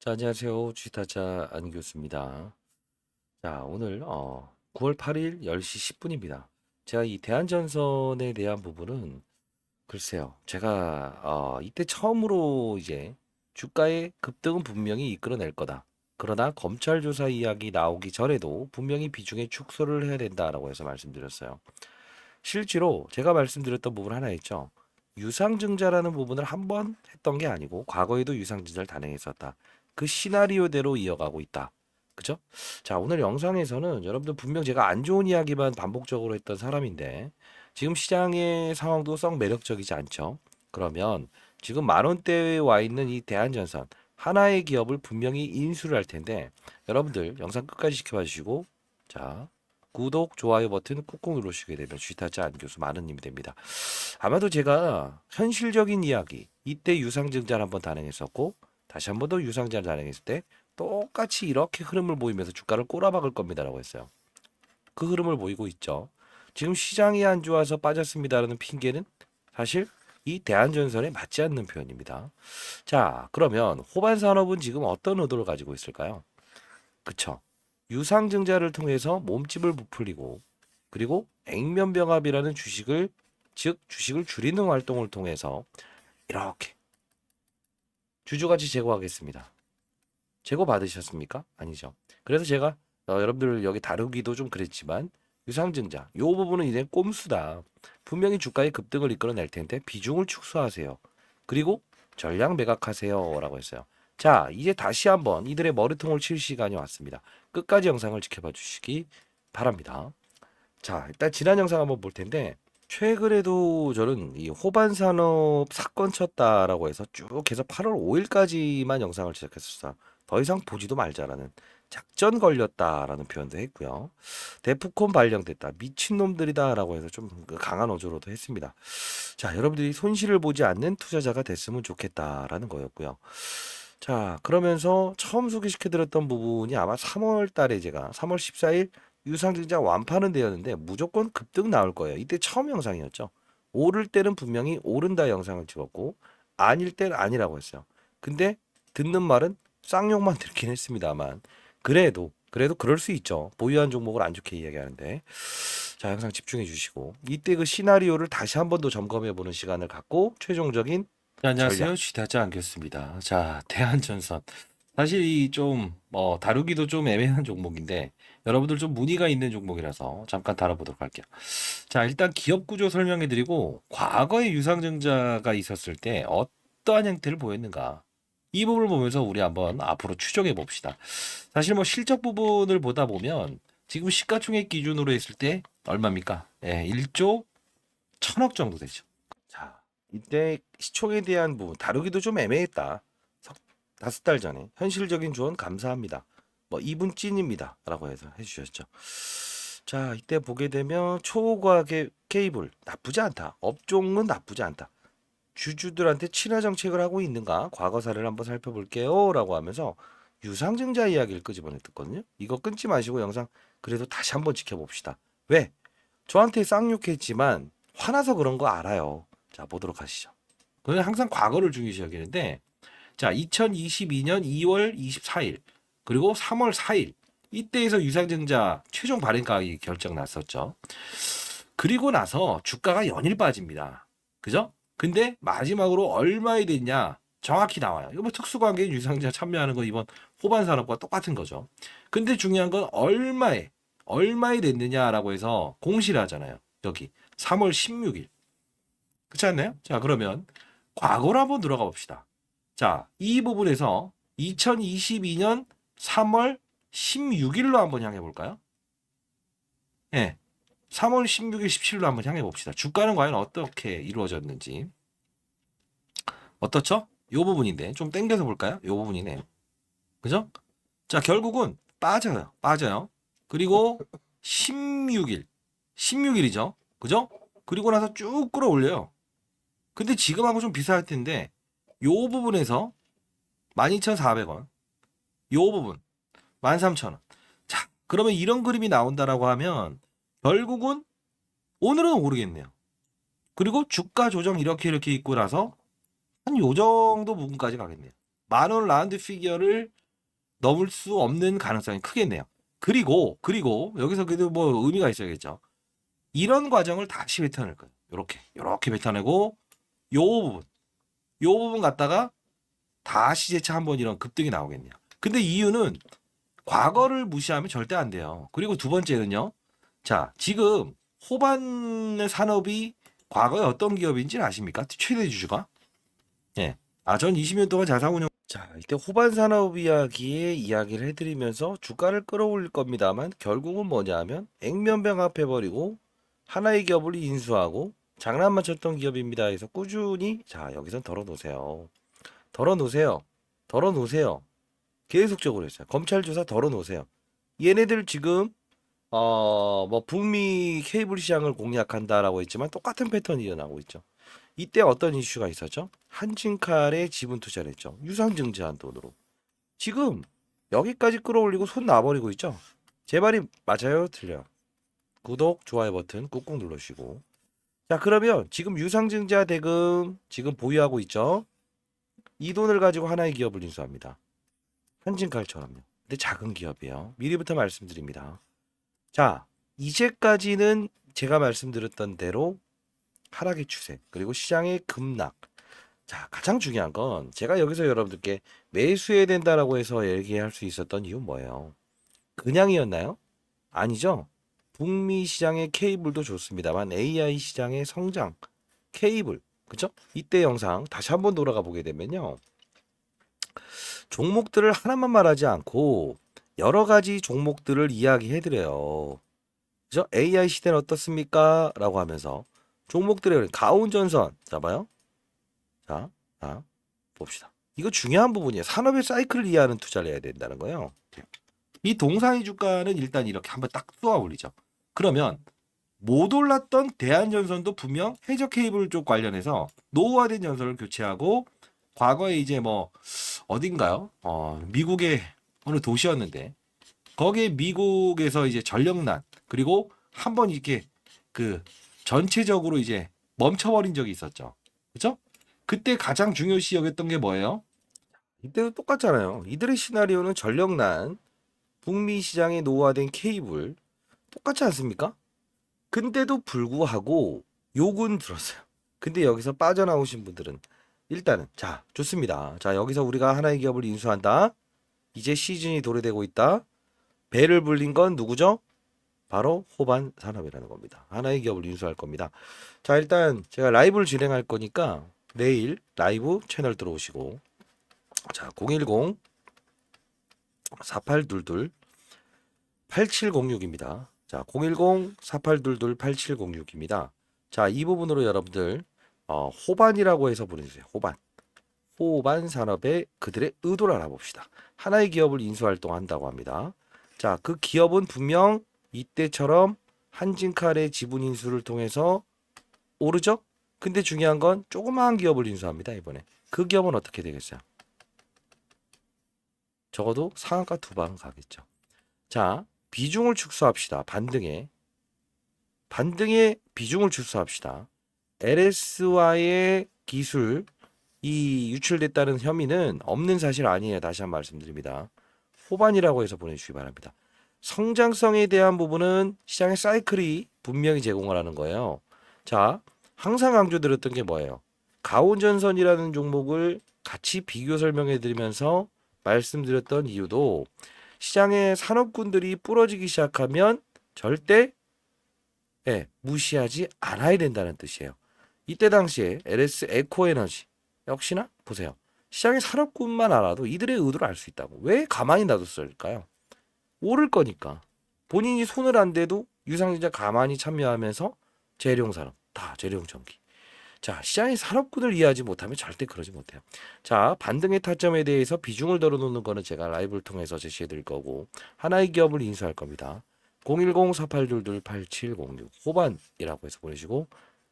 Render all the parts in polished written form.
자, 안녕하세요. 주식타자 안교수입니다. 자, 오늘 9월 8일 10시 10분입니다. 제가 이 대한전선에 대한 부분은 글쎄요. 제가 이때 처음으로 이제 주가의 급등은 분명히 이끌어낼 거다. 그러나 검찰 조사 이야기 나오기 전에도 분명히 비중의 축소를 해야 된다라고 해서 말씀드렸어요. 실제로 제가 말씀드렸던 부분 하나 있죠. 유상증자라는 부분을 한 번 했던 게 아니고 과거에도 유상증자를 단행했었다. 그 시나리오대로 이어가고 있다. 그죠? 자, 오늘 영상에서는 여러분들 분명 제가 안 좋은 이야기만 반복적으로 했던 사람인데 지금 시장의 상황도 썩 매력적이지 않죠. 그러면 지금 만 원대에 와 있는 이 대한전선 하나의 기업을 분명히 인수를 할 텐데 여러분들 영상 끝까지 지켜봐 주시고 자, 구독, 좋아요 버튼 꾹꾹 누르시게 되면 쥐타짜 안교수 많은 힘이 됩니다. 아마도 제가 현실적인 이야기, 이때 유상증자를 한번 단행했었고 다시 한번 더 유상증자를 단행했을 때 똑같이 이렇게 흐름을 보이면서 주가를 꼬라박을 겁니다라고 했어요. 그 흐름을 보이고 있죠. 지금 시장이 안 좋아서 빠졌습니다라는 핑계는 사실 이 대한전선에 맞지 않는 표현입니다. 자, 그러면 호반산업은 지금 어떤 의도를 가지고 있을까요? 그쵸? 유상증자를 통해서 몸집을 부풀리고 그리고 액면병합이라는 주식을 즉 주식을 줄이는 활동을 통해서 이렇게 주주가치 제고하겠습니다. 제고 받으셨습니까? 아니죠. 그래서 제가 여러분들 여기 다루기도 좀 그랬지만 유상증자 요 부분은 이제 꼼수다. 분명히 주가의 급등을 이끌어낼 텐데 비중을 축소하세요. 그리고 전량 매각하세요라고 했어요. 자, 이제 다시 한번 이들의 머리통을 칠 시간이 왔습니다. 끝까지 영상을 지켜봐 주시기 바랍니다. 자, 일단 지난 영상 한번 볼 텐데 최근에도 저는 이 호반산업 사건 쳤다라고 해서 쭉 해서 8월 5일까지만 영상을 제작했었어요. 더 이상 보지도 말자라는 작전 걸렸다라는 표현도 했고요. 데프콘 발령됐다. 미친놈들이다라고 해서 좀 강한 어조로도 했습니다. 자, 여러분들이 손실을 보지 않는 투자자가 됐으면 좋겠다라는 거였고요. 자, 그러면서 처음 소개시켜드렸던 부분이 아마 3월 달에 제가 3월 14일 유상증자 완파는 되었는데 무조건 급등 나올 거예요. 이때 처음 영상이었죠. 오를 때는 분명히 오른다 영상을 찍었고 아닐 때는 아니라고 했어요. 근데 듣는 말은 쌍욕만 듣긴 했습니다만 그래도 그럴 수 있죠. 보유한 종목을 안 좋게 이야기하는데 자, 영상 집중해 주시고 이때 그 시나리오를 다시 한 번 더 점검해 보는 시간을 갖고 최종적인 네, 안녕하세요. 전략 쥐다지 않겠습니다. 자, 대한전선. 사실 이 좀 다루기도 좀 애매한 종목인데 여러분들 좀 문의가 있는 종목이라서 잠깐 다뤄보도록 할게요. 자, 일단 기업 구조 설명해 드리고 과거에 유상증자가 있었을 때 어떠한 형태를 보였는가 이 부분을 보면서 우리 한번 앞으로 추정해 봅시다. 사실 뭐 실적 부분을 보다 보면 지금 시가총액 기준으로 했을 때 얼마입니까? 예, 1조 1000억 정도 되죠. 자, 이때 시총에 대한 부분 다루기도 좀 애매했다. 5달 전에 현실적인 조언 감사합니다. 뭐 2분 찐입니다라고 해서 해주셨죠. 자, 이때 보게 되면 초과계 케이블 나쁘지 않다. 업종은 나쁘지 않다. 주주들한테 친화 정책을 하고 있는가? 과거 사례를 한번 살펴볼게요라고 하면서 유상증자 이야기를 끄집어냈거든요. 이거 끊지 마시고 영상 그래도 다시 한번 지켜봅시다. 왜? 저한테 쌍욕했지만 화나서 그런 거 알아요. 자, 보도록 하시죠. 그는 항상 과거를 중요시 여기는데 자, 2022년 2월 24일 그리고 3월 4일 이때에서 유상증자 최종 발행 가격이 결정 났었죠. 그리고 나서 주가가 연일 빠집니다. 그죠? 근데 마지막으로 얼마에 됐냐? 정확히 나와요. 이거 뭐 특수관계인 유상증자 참여하는 거 이번 호반 산업과 똑같은 거죠. 근데 중요한 건 얼마에 됐느냐라고 해서 공시를 하잖아요. 여기 3월 16일. 그렇지 않나요? 자, 그러면 과거로 한번 들어가 봅시다. 자, 이 부분에서 2022년 3월 16일로 한번 향해 볼까요? 예. 3월 16일, 17일로 한번 향해 봅시다. 주가는 과연 어떻게 이루어졌는지. 어떻죠? 요 부분인데 좀 땡겨서 볼까요? 요 부분이네. 그죠? 자, 결국은 빠져요. 빠져요. 그리고 16일이죠. 그죠? 그리고 나서 쭉 끌어올려요. 근데 지금하고 좀 비슷할 텐데 요 부분에서 12,400원. 요 부분 13,000원. 자, 그러면 이런 그림이 나온다라고 하면 결국은 오늘은 오르겠네요. 그리고 주가 조정 이렇게 있고 나서 한 요 정도 부분까지 가겠네요. 만 원 라운드 피겨를 넘을 수 없는 가능성이 크겠네요. 그리고 여기서 그래도 뭐 의미가 있어야겠죠. 이런 과정을 다시 뱉어낼 거예요. 요렇게 뱉어내고 요 부분 갖다가 다시 재차 한번 이런 급등이 나오겠네요. 근데 이유는 과거를 무시하면 절대 안 돼요. 그리고 두 번째는요. 자, 지금 호반 산업이 과거에 어떤 기업인지 아십니까? 최대 주주가? 예. 전 20년 동안 자사운용. 자, 이때 호반 산업 이야기에 이야기를 해드리면서 주가를 끌어올릴 겁니다만 결국은 뭐냐 하면 액면병합해버리고 하나의 기업을 인수하고 장난만 쳤던 기업입니다. 해서 꾸준히 자, 여기선 덜어놓으세요. 덜어놓으세요. 덜어놓으세요. 계속적으로 했어요. 검찰 조사 덜어놓으세요. 얘네들 지금 뭐 북미 케이블 시장을 공략한다라고 했지만 똑같은 패턴이 일어나고 있죠. 이때 어떤 이슈가 있었죠? 한진칼에 지분 투자를 했죠. 유상증자한 돈으로. 지금 여기까지 끌어올리고 손 놔버리고 있죠. 제 말이 맞아요? 틀려요? 구독, 좋아요 버튼 꾹꾹 눌러주시고. 자, 그러면 지금 유상증자 대금 지금 보유하고 있죠. 이 돈을 가지고 하나의 기업을 인수합니다. 한진칼처럼요. 근데 작은 기업이에요. 미리부터 말씀드립니다. 자, 이제까지는 제가 말씀드렸던 대로 하락의 추세, 그리고 시장의 급락. 자, 가장 중요한 건 제가 여기서 여러분들께 매수해야 된다라고 해서 얘기할 수 있었던 이유는 뭐예요? 그냥이었나요? 아니죠. 북미 시장의 케이블도 좋습니다만 AI 시장의 성장, 케이블, 그죠? 이때 영상 다시 한번 돌아가 보게 되면요. 종목들을 하나만 말하지 않고 여러 가지 종목들을 이야기해드려요. 그죠? AI 시대는 어떻습니까? 라고 하면서 종목들의 가운전선 잡아요. 자, 봅시다. 이거 중요한 부분이에요. 산업의 사이클을 이해하는 투자를 해야 된다는 거예요. 이 동사의 주가는 일단 이렇게 한번 딱 쏘아 올리죠. 그러면 못 올랐던 대한전선도 분명 해저 케이블 쪽 관련해서 노후화된 전선을 교체하고 과거에 이제 뭐 어딘가요? 미국의 어느 도시였는데 거기에 미국에서 이제 전력난 그리고 한번 이렇게 그 전체적으로 이제 멈춰버린 적이 있었죠. 그죠? 그때 가장 중요시 여겼던 게 뭐예요? 이때도 똑같잖아요. 이들의 시나리오는 전력난, 북미 시장에 노후화된 케이블 똑같지 않습니까? 근데도 불구하고 욕은 들었어요. 근데 여기서 빠져나오신 분들은 일단은 자, 좋습니다. 자, 여기서 우리가 하나의 기업을 인수한다. 이제 시즌이 도래되고 있다. 배를 불린 건 누구죠? 바로 호반 산업이라는 겁니다. 하나의 기업을 인수할 겁니다. 자, 일단 제가 라이브를 진행할 거니까 내일 라이브 채널 들어오시고 자, 010 4822 8706입니다. 자, 010 4822 8706입니다. 자, 이 부분으로 여러분들 호반이라고 해서 보내주세요. 호반 산업의 그들의 의도를 알아봅시다. 하나의 기업을 인수활동한다고 합니다. 자, 그 기업은 분명 이때처럼 한진칼의 지분 인수를 통해서 오르죠? 근데 중요한 건 조그마한 기업을 인수합니다. 이번에. 그 기업은 어떻게 되겠어요? 적어도 상한가 두 방 가겠죠. 자, 비중을 축소합시다. 반등의 비중을 축소합시다. LS와의 기술 이 유출됐다는 혐의는 없는 사실 아니에요. 다시 한번 말씀드립니다. 호반이라고 해서 보내주시기 바랍니다. 성장성에 대한 부분은 시장의 사이클이 분명히 제공을 하는 거예요. 자, 항상 강조드렸던 게 뭐예요? 가온전선이라는 종목을 같이 비교 설명해 드리면서 말씀드렸던 이유도 시장의 산업군들이 부러지기 시작하면 절대 무시하지 않아야 된다는 뜻이에요. 이때 당시에 LS 에코에너지 역시나 보세요. 시장의 산업군만 알아도 이들의 의도를 알 수 있다고. 왜 가만히 놔뒀을까요? 오를 거니까. 본인이 손을 안 대도 유상증자 가만히 참여하면서 재료용산업, 다 재료용 전기. 자, 시장의 산업군을 이해하지 못하면 절대 그러지 못해요. 자, 반등의 타점에 대해서 비중을 덜어놓는 거는 제가 라이브를 통해서 제시해 드릴 거고 하나의 기업을 인수할 겁니다. 010-4822-8706 호반이라고 해서 보내시고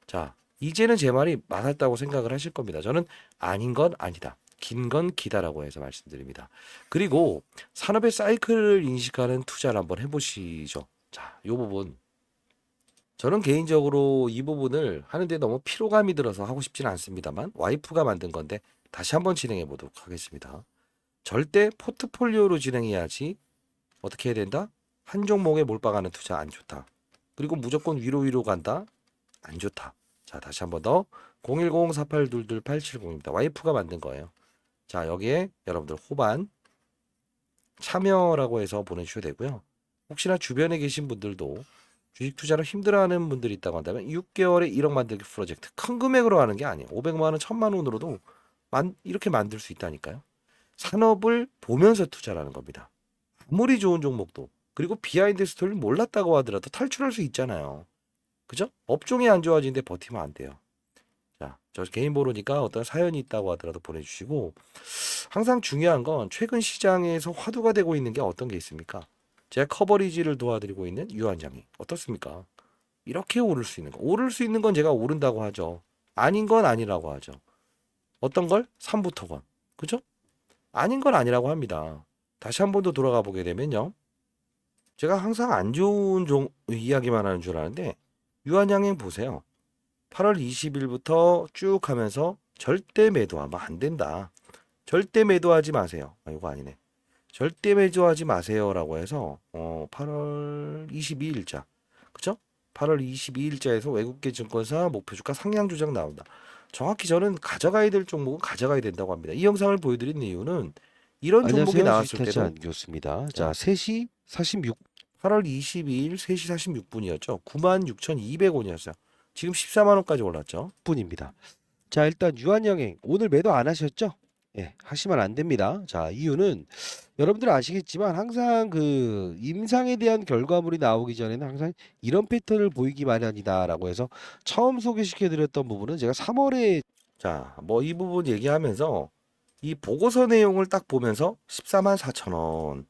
자, 이제는 제 말이 맞았다고 생각을 하실 겁니다. 저는 아닌 건 아니다. 긴 건 기다라고 해서 말씀드립니다. 그리고 산업의 사이클을 인식하는 투자를 한번 해보시죠. 자, 이 부분 저는 개인적으로 이 부분을 하는데 너무 피로감이 들어서 하고 싶지는 않습니다만 와이프가 만든 건데 다시 한번 진행해 보도록 하겠습니다. 절대 포트폴리오로 진행해야지. 어떻게 해야 된다? 한 종목에 몰빵하는 투자 안 좋다. 그리고 무조건 위로 간다? 안 좋다. 자, 다시 한번 더. 010-4822-870입니다. 와이프가 만든 거예요. 자, 여기에 여러분들 호반 참여라고 해서 보내주셔도 되고요. 혹시나 주변에 계신 분들도 주식 투자를 힘들어하는 분들이 있다고 한다면 6개월에 1억 만들기 프로젝트, 큰 금액으로 하는 게 아니에요. 500만 원, 1000만 원으로도 이렇게 만들 수 있다니까요. 산업을 보면서 투자라는 겁니다. 아무리 좋은 종목도, 그리고 비하인드 스토리를 몰랐다고 하더라도 탈출할 수 있잖아요. 그죠? 업종이 안 좋아지는데 버티면 안 돼요. 자, 저 개인 보러니까 어떤 사연이 있다고 하더라도 보내주시고, 항상 중요한 건 최근 시장에서 화두가 되고 있는 게 어떤 게 있습니까? 제가 커버리지를 도와드리고 있는 유한장이 어떻습니까? 이렇게 오를 수 있는 거. 오를 수 있는 건 제가 오른다고 하죠. 아닌 건 아니라고 하죠. 어떤 걸? 3부터건. 그죠? 아닌 건 아니라고 합니다. 다시 한 번 더 돌아가 보게 되면요. 제가 항상 안 좋은 이야기만 하는 줄 아는데 유한양행 보세요. 8월 20일부터 쭉 하면서 절대 매도하면 안 된다. 절대 매도하지 마세요. 아, 이거 아니네. 절대 매도하지 마세요라고 해서 8월 22일자. 그죠? 8월 22일자에서 외국계 증권사 목표 주가 상향 조정 나온다. 정확히 저는 가져가야 될 종목은 가져가야 된다고 합니다. 이 영상을 보여드린 이유는 이런 종목이 안녕하세요. 나왔을 주식타짜 때도 안교수입니다. 자, 자, 3시 46 8월 22일 3시 46분이었죠. 96,200원이었어요. 지금 14만 원까지 올랐죠. 분입니다. 자, 일단 유한영행 오늘 매도 안 하셨죠? 예, 하시면 안 됩니다. 자, 이유는 여러분들 아시겠지만 항상 그 임상에 대한 결과물이 나오기 전에는 항상 이런 패턴을 보이기 마련이다라고 해서 처음 소개시켜 드렸던 부분은 제가 3월에 자, 뭐 이 부분 얘기하면서 이 보고서 내용을 딱 보면서 14만 4천 원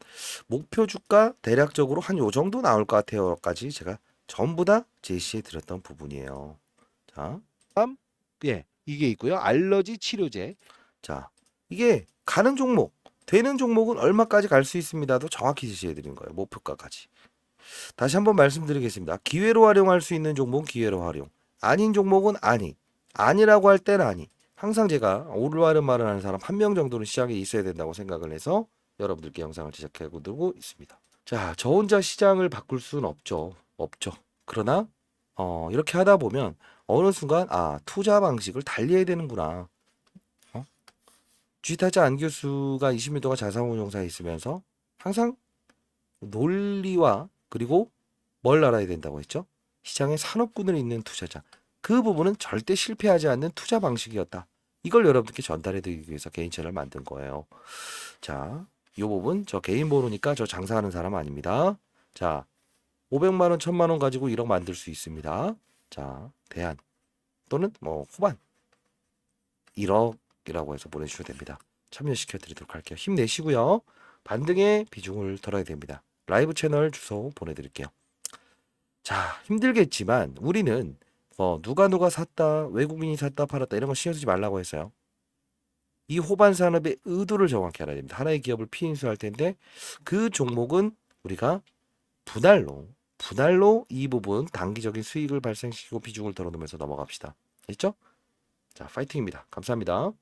목표 주가 대략적으로 한 요 정도 나올 것 같아요까지 제가 전부 다 제시해 드렸던 부분이에요. 자, 예, 이게 있고요. 알러지 치료제. 자, 이게 가는 종목, 되는 종목은 얼마까지 갈 수 있습니다도 정확히 제시해 드린 거예요. 목표가까지. 다시 한번 말씀드리겠습니다. 기회로 활용할 수 있는 종목은 기회로 활용. 아닌 종목은 아니. 아니라고 할 때는 아니. 항상 제가 올바른 말을 하는 사람 한 명 정도는 시장에 있어야 된다고 생각을 해서 여러분들께 영상을 제작하고 들고 있습니다. 자, 저 혼자 시장을 바꿀 수는 없죠. 없죠. 그러나 이렇게 하다 보면 어느 순간 투자 방식을 달리해야 되는구나. 주식타자 안 교수가 20년 동안 자산운용사에 있으면서 항상 논리와 그리고 뭘 알아야 된다고 했죠? 시장에 산업군을 잇는 투자자. 그 부분은 절대 실패하지 않는 투자 방식이었다. 이걸 여러분께 전달해 드리기 위해서 개인 채널을 만든 거예요. 자, 이 부분 저 개인 보루니까 저 장사하는 사람 아닙니다. 자, 500만 원, 1000만 원 가지고 1억 만들 수 있습니다. 자, 대안 또는 뭐 후반 1억이라고 해서 보내주셔도 됩니다. 참여시켜 드리도록 할게요. 힘내시고요. 반등의 비중을 덜어야 됩니다. 라이브 채널 주소 보내드릴게요. 자, 힘들겠지만 우리는 누가 샀다, 외국인이 샀다, 팔았다 이런 거 신경 쓰지 말라고 했어요. 이 호반 산업의 의도를 정확히 알아야 됩니다. 하나의 기업을 피인수할 텐데 그 종목은 우리가 분할로 이 부분 단기적인 수익을 발생시키고 비중을 덜어놓으면서 넘어갑시다. 됐죠? 자, 파이팅입니다. 감사합니다.